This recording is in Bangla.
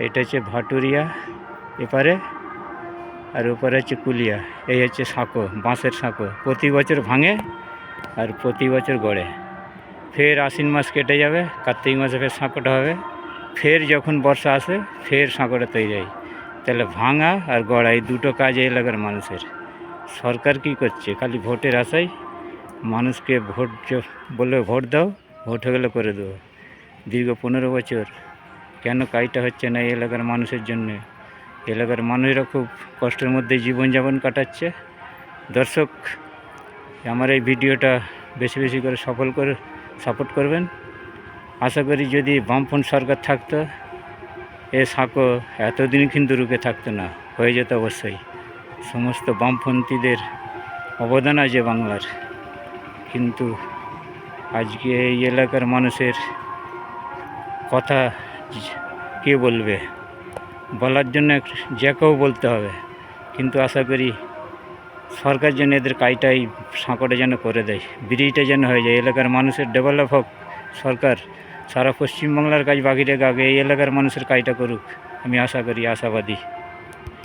এটা হচ্ছে ভাটুরিয়া এপারে, আর ওপারে হচ্ছে কুলিয়া। এই হচ্ছে সাঁকো, বাঁশের সাঁকো, প্রতি বছর ভাঙে আর প্রতি বছর গড়ে। ফের আশ্বিন মাস কেটে যাবে, কার্তিক মাসে ফের সাঁকোটা হবে, ফের যখন বর্ষা আসে ফের সাঁকোটা তৈরি হয়। তাহলে ভাঙা আর গড়া এই দুটো কাজ এই এলাকার মানুষের। সরকার কি করছে? খালি ভোটের আশায় মানুষকে বললে ভোট দাও, ভোট হয়ে গেলে করে দেবো। দীর্ঘ 15 বছর কেন কাজটা হচ্ছে না এই এলাকার মানুষের জন্যে? এলাকার মানুষরা খুব কষ্টের মধ্যে জীবনযাপন কাটাচ্ছে। দর্শক, আমার এই ভিডিওটা বেশি বেশি করে সাপোর্ট করবেন। আশা করি যদি বামফ্রন্ট সরকার থাকতো এ সাঁকো এতদিন কিন্তু রুখে থাকতো না, হয়ে যেত অবশ্যই। সমস্ত বামপন্থীদের অবদান আছে বাংলার, কিন্তু আজকে এই এলাকার মানুষের কথা কে বলবে? বলার জন্য যে কেউ বলতে হবে, কিন্তু আশা করি সরকার যেন এদের কাজটাই সাঁকোটা যেন করে দেয়, ব্রিজটা যেন হয়ে যায়, এলাকার মানুষের ডেভেলপ হোক। সরকার সারা পশ্চিমবাংলার কাজ বাকি রেখে আগে এই এলাকার মানুষের কাজটা করুক, আমি আশা করি, আশাবাদী।